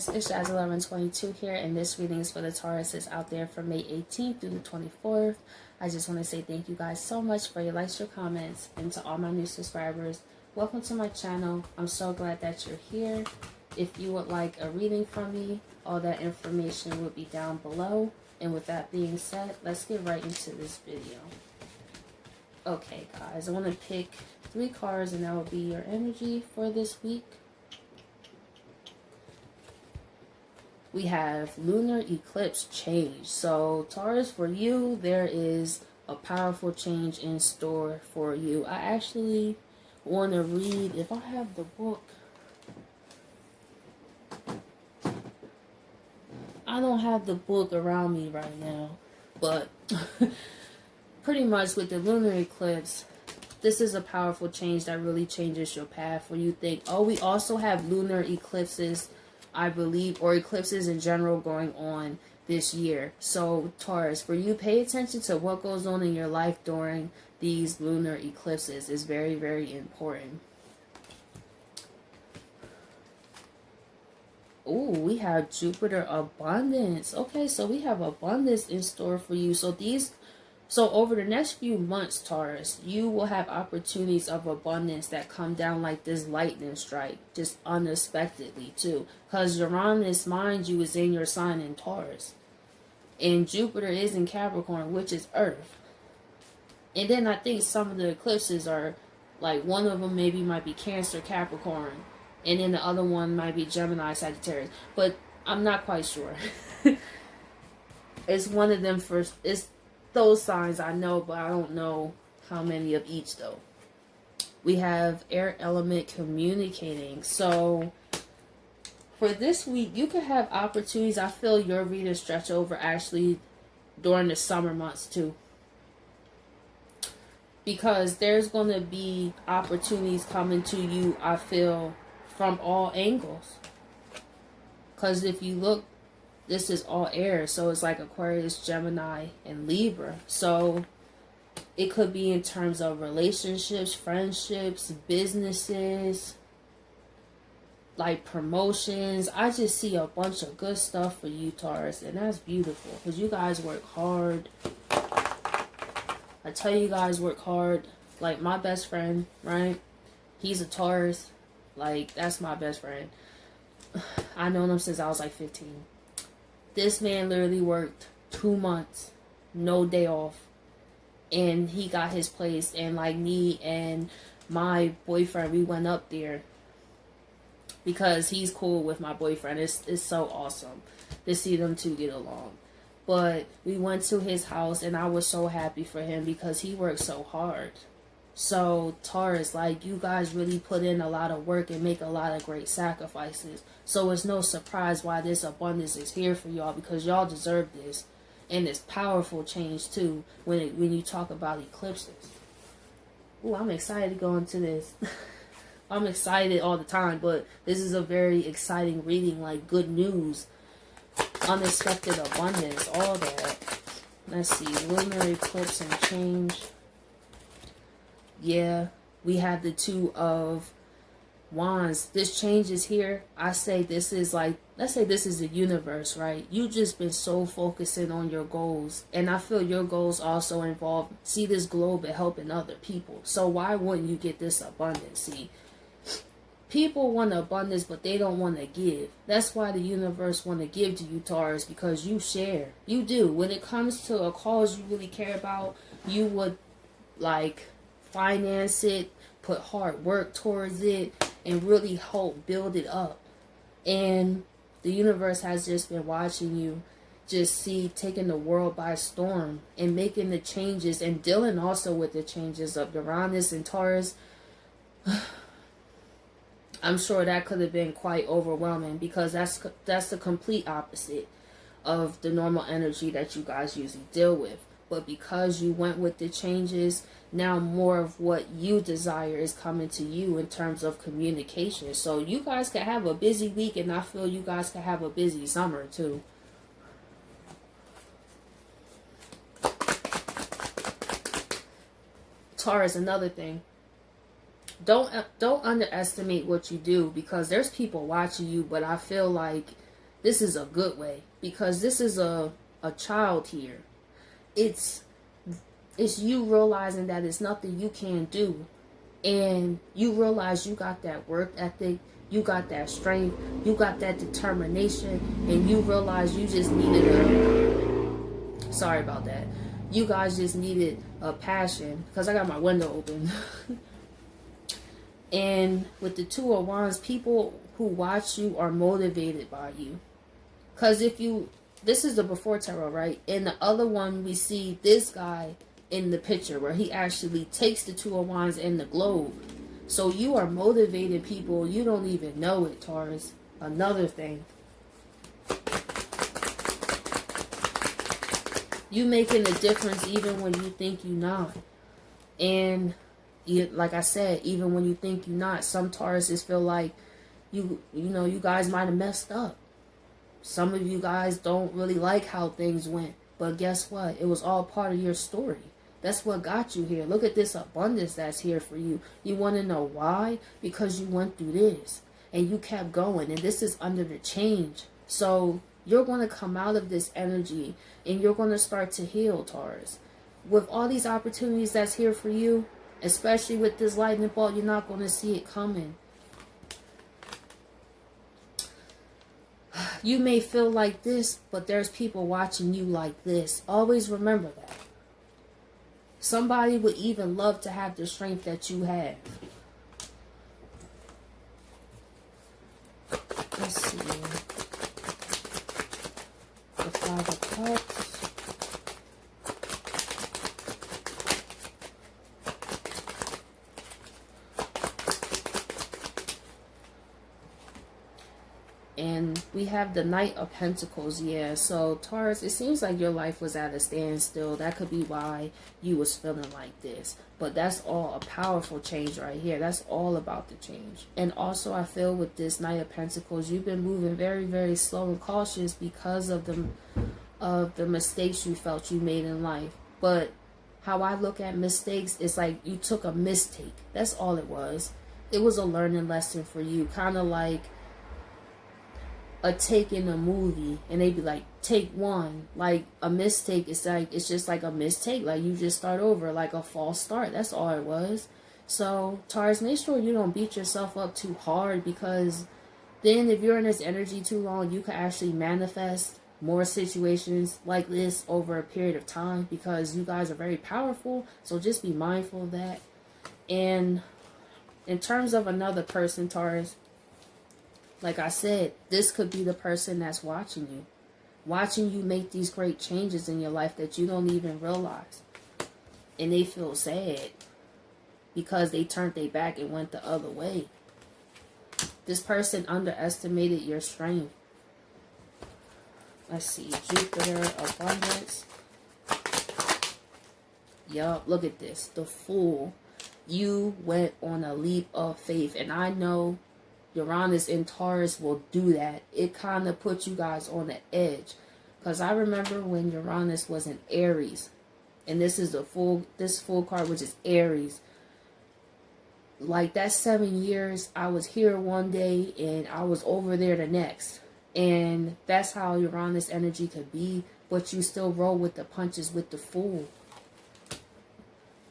guys, it's Jazz1122 here, and this reading is for the Tauruses out there from May 18th through the 24th. I just want to say thank you guys so much for your likes, your comments, and to all my new subscribers. Welcome to my channel. I'm so glad that you're here. If you would like a reading from me, all that information will be down below. And with that being said, let's get right into this video. Okay, guys, I want to pick 3 cards, and that will be your energy for this week. We have Lunar Eclipse change. So Taurus, for you, there is a powerful change in store for you. I actually want to read, if I have the book. I don't have the book around me right now, but pretty much with the lunar eclipse, this is a powerful change that really changes your path. Where you think, oh, we also have lunar eclipses, I believe, or eclipses in general going on this year. So Taurus, for you, pay attention to what goes on in your life during these lunar eclipses. It's very, very important. Oh, we have Jupiter abundance. Okay, so we have abundance in store for you. So over the next few months, Taurus, you will have opportunities of abundance that come down like this lightning strike, just unexpectedly too. Because Uranus, mind you, is in your sign in Taurus. And Jupiter is in Capricorn, which is Earth. And then I think some of the eclipses are, like, one of them maybe might be Cancer, Capricorn. And then the other one might be Gemini, Sagittarius. But I'm not quite sure. It's one of them first. It's those signs I know, but I don't know how many of each though. We have air element communicating. So for this week, you could have opportunities. I feel your reading stretch over actually during the summer months too. Because there's going to be opportunities coming to you, I feel, from all angles. Because if you look, this is all air, so it's like Aquarius, Gemini, and Libra. So it could be in terms of relationships, friendships, businesses, like promotions. I just see a bunch of good stuff for you, Taurus, and that's beautiful because you guys work hard. I tell you guys work hard. Like my best friend, right? He's a Taurus. Like, that's my best friend. I known him since I was like 15. This man literally worked 2 months, no day off, and he got his place. And like me and my boyfriend, we went up there because he's cool with my boyfriend. It's so awesome to see them two get along. But we went to his house, and I was so happy for him because he worked so hard. So Taurus, like, you guys really put in a lot of work and make a lot of great sacrifices. So it's no surprise why this abundance is here for y'all, because y'all deserve this. And it's powerful change too when you talk about eclipses. Ooh, I'm excited to go into this. I'm excited all the time, but this is a very exciting reading, like good news, unexpected abundance, all that. Let's see, lunar eclipse and change. Yeah, we have the 2 of Wands. This change is here. I say this is like, let's say this is the universe, right? You just been so focusing on your goals. And I feel your goals also involve, see this globe and helping other people. So why wouldn't you get this abundance? See, people want abundance, but they don't want to give. That's why the universe want to give to you, Taurus, because you share. You do. When it comes to a cause you really care about, you would, like, finance it, put hard work towards it, and really help build it up. And the universe has just been watching you just see taking the world by storm and making the changes and dealing also with the changes of Uranus and Taurus. I'm sure that could have been quite overwhelming because that's the complete opposite of the normal energy that you guys usually deal with. But because you went with the changes, now more of what you desire is coming to you in terms of communication. So you guys can have a busy week, and I feel you guys can have a busy summer too. Taurus, another thing. Don't underestimate what you do, because there's people watching you, but I feel like this is a good way, because this is a child here. It's you realizing that it's nothing you can't do, and you realize you got that work ethic, you got that strength, you got that determination, and you realize you just needed sorry about that. You guys just needed a passion, because I got my window open. And with the Two of Wands, people who watch you are motivated by you. Because this is the before tarot, right? And the other one, we see this guy in the picture where he actually takes the Two of Wands and the globe. So you are motivated people. You don't even know it, Taurus. Another thing. You making a difference even when you think you're not. And like I said, even when you think you're not, some Tauruses feel like you guys might have messed up. Some of you guys don't really like how things went. But guess what? It was all part of your story. That's what got you here. Look at this abundance that's here for you. You want to know why? Because you went through this. And you kept going. And this is under the change. So you're going to come out of this energy. And you're going to start to heal, Taurus. With all these opportunities that's here for you, especially with this lightning bolt, you're not going to see it coming. You may feel like this, but there's people watching you like this. Always remember that. Somebody would even love to have the strength that you have. Let's see. The Five of Cups. And we have the Knight of Pentacles. Yeah, so Taurus, it seems like your life was at a standstill. That could be why you was feeling like this. But that's all a powerful change right here. That's all about the change. And also I feel with this Knight of Pentacles, you've been moving very, very slow and cautious because of the mistakes you felt you made in life. But how I look at mistakes, it's like you took a mistake. That's all it was. It was a learning lesson for you. Kind of like a take in a movie, and they be like, take one. Like a mistake, it's just like a mistake, like you just start over, like a false start. That's all it was. So Taurus, make sure you don't beat yourself up too hard, because then if you're in this energy too long, you can actually manifest more situations like this over a period of time, because you guys are very powerful. So just be mindful of that. And in terms of another person, Taurus, like I said, this could be the person that's watching you make these great changes in your life that you don't even realize. And they feel sad because they turned their back and went the other way. This person underestimated your strength. Let's see, Jupiter, abundance. Yup, look at this, the Fool. You went on a leap of faith, and I know Uranus and Taurus will do that. It kind of puts you guys on the edge. Because I remember when Uranus was in Aries. And this is this Fool card, which is Aries. Like that 7 years, I was here one day and I was over there the next. And that's how Uranus energy could be. But you still roll with the punches with the Fool.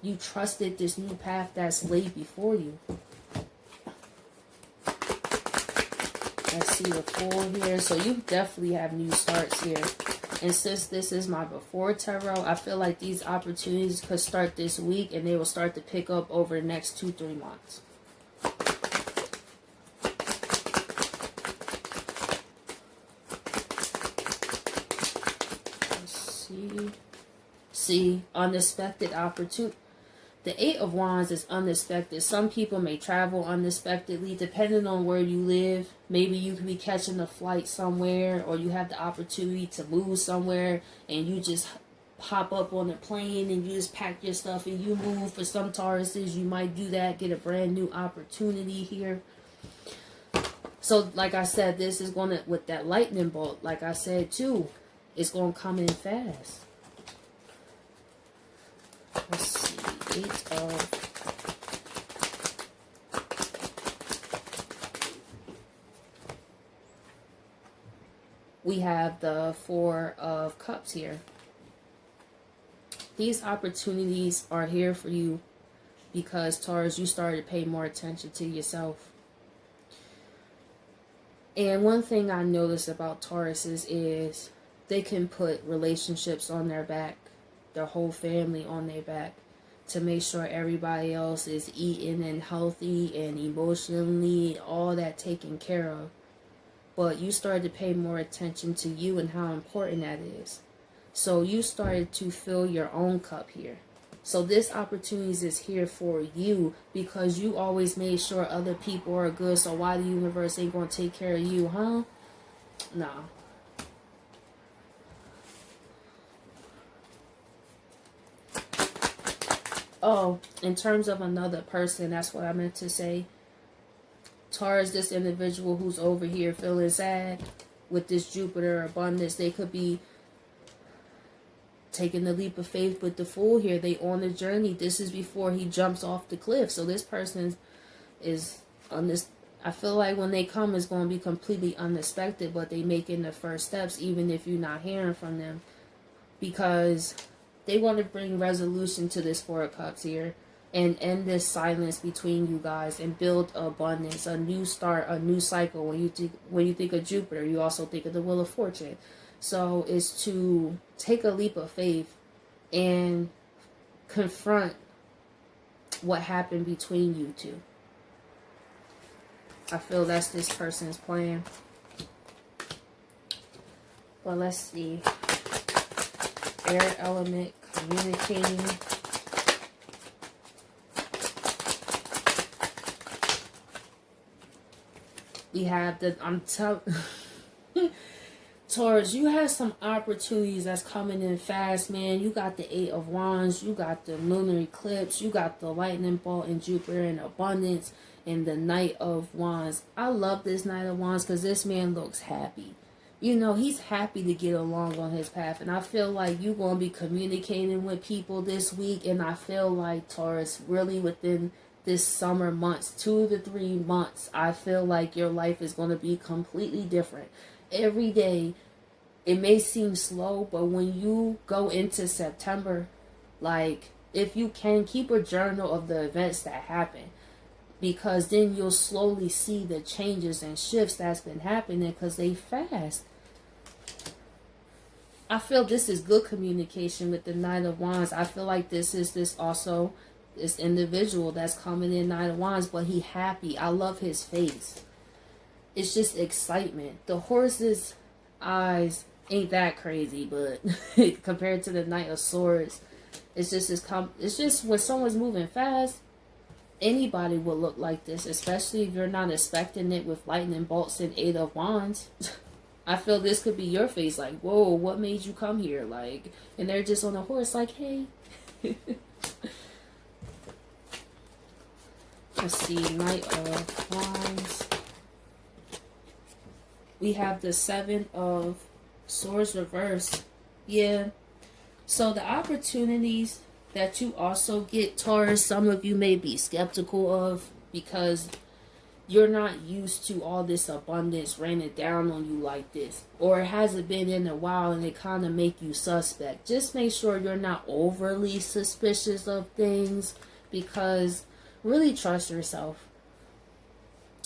You trusted this new path that's laid before you. Let's see the Fool here. So you definitely have new starts here. And since this is my before tarot, I feel like these opportunities could start this week and they will start to pick up over the next 2-3 months. Let's see. See, unexpected opportunity. The Eight of Wands is unexpected. Some people may travel unexpectedly depending on where you live. Maybe you could be catching a flight somewhere, or you have the opportunity to move somewhere and you just hop up on a plane and you just pack your stuff and you move. For some Tauruses, you might do that, get a brand new opportunity here. So like I said, this is going to, with that lightning bolt, like I said too, it's going to come in fast. Let's see. Eight of we have the Four of Cups here. These opportunities are here for you because, Taurus, you started to pay more attention to yourself. And one thing I notice about Tauruses is they can put relationships on their back, their whole family on their back, to make sure everybody else is eating and healthy and emotionally, all that taken care of. But you started to pay more attention to you and how important that is. So you started to fill your own cup here. So this opportunity is here for you because you always made sure other people are good. So why the universe ain't going to take care of you, huh? Nah. Oh, in terms of another person, that's what I meant to say. Taurus, this individual who's over here feeling sad with this Jupiter abundance, they could be taking the leap of faith with the Fool here. They on the journey. This is before he jumps off the cliff. So this person is on this. I feel like when they come, it's going to be completely unexpected, but they making the first steps, even if you're not hearing from them, because they want to bring resolution to this Four of Cups here and end this silence between you guys and build abundance, a new start, a new cycle. When you think of Jupiter, you also think of the Wheel of Fortune. So it's to take a leap of faith and confront what happened between you two. I feel that's this person's plan. Well, let's see. Air element, communicating. We have the, Taurus, you have some opportunities that's coming in fast, man. You got the Eight of Wands, you got the Lunar Eclipse, you got the Lightning Bolt and Jupiter in abundance, and the Knight of Wands. I love this Knight of Wands because this man looks happy. You know, he's happy to get along on his path. And I feel like you're going to be communicating with people this week. And I feel like, Taurus, really within this summer months, 2 to 3 months, I feel like your life is going to be completely different. Every day, it may seem slow, but when you go into September, like, if you can, keep a journal of the events that happen. Because then you'll slowly see the changes and shifts that's been happening because they fast. I feel this is good communication with the Knight of Wands. I feel like this individual that's coming in Knight of Wands, but he happy. I love his face. It's just excitement. The horse's eyes ain't that crazy, but compared to the Knight of Swords, it's just when someone's moving fast, anybody will look like this, especially if you're not expecting it with lightning bolts and Eight of Wands. I feel this could be your face, like, whoa, what made you come here? Like, and they're just on a horse, like, hey. Let's see, Knight of Wands. We have the Seven of Swords reversed. Yeah. So the opportunities that you also get, Taurus, some of you may be skeptical of because you're not used to all this abundance raining down on you like this, or it hasn't been in a while and it kind of make you suspect. Just make sure you're not overly suspicious of things, because really trust yourself.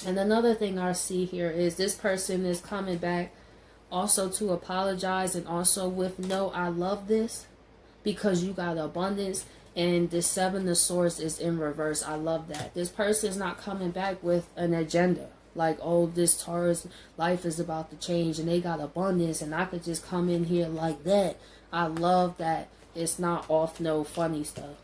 And another thing I see here is this person is coming back also to apologize, and also with no, I love this, because you got abundance. And the Seven of Swords is in reverse. I love that. This person is not coming back with an agenda. Like, oh, this Taurus life is about to change and they got abundance and I could just come in here like that. I love that it's not off no funny stuff.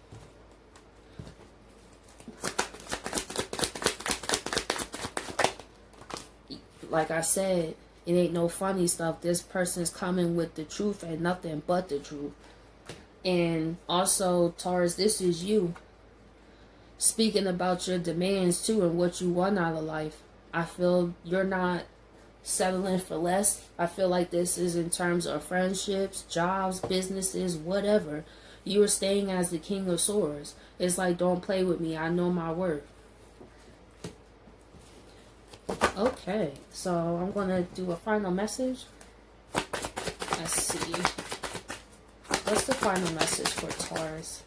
Like I said, it ain't no funny stuff. This person's coming with the truth and nothing but the truth. And also, Taurus, this is you speaking about your demands too and what you want out of life. I feel you're not settling for less. I feel like this is in terms of friendships, jobs, businesses, whatever. You are staying as the King of Swords. It's like, don't play with me. I know my worth. Okay, so I'm going to do a final message. Let's see. What's the final message for Taurus?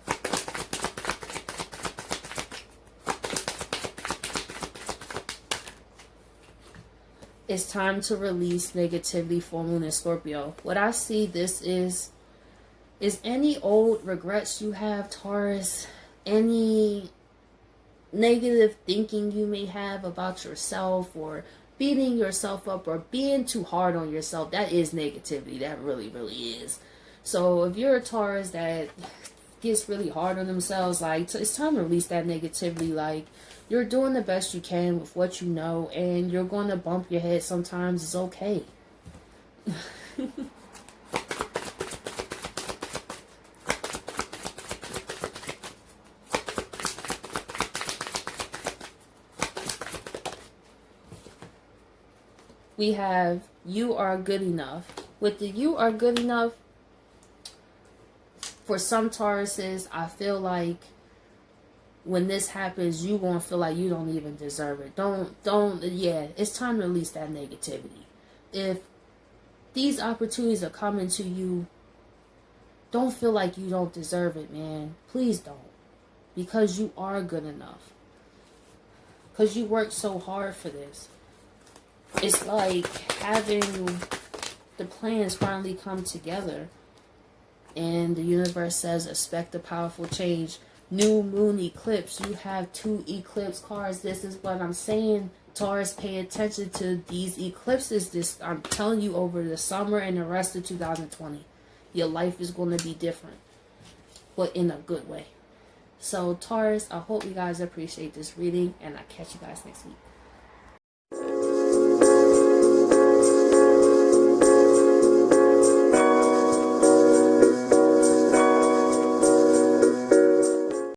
It's time to release negativity for Moon and Scorpio. What I see this is any old regrets you have, Taurus, any negative thinking you may have about yourself, or beating yourself up, or being too hard on yourself. That is negativity. That really, really is. So if you're a Taurus that gets really hard on themselves, like, it's time to release that negativity. Like, you're doing the best you can with what you know, and you're going to bump your head sometimes. It's okay. We have you are good enough. With the you are good enough, for some Tauruses, I feel like when this happens, you're going to feel like you don't even deserve it. Yeah, it's time to release that negativity. If these opportunities are coming to you, don't feel like you don't deserve it, man. Please don't. Because you are good enough. Because you worked so hard for this. It's like having the plans finally come together. And the universe says, expect a powerful change. New moon eclipse. You have 2 eclipse cards. This is what I'm saying. Taurus, pay attention to these eclipses. I'm telling you, over the summer and the rest of 2020. Your life is going to be different. But in a good way. So Taurus, I hope you guys appreciate this reading. And I'll catch you guys next week.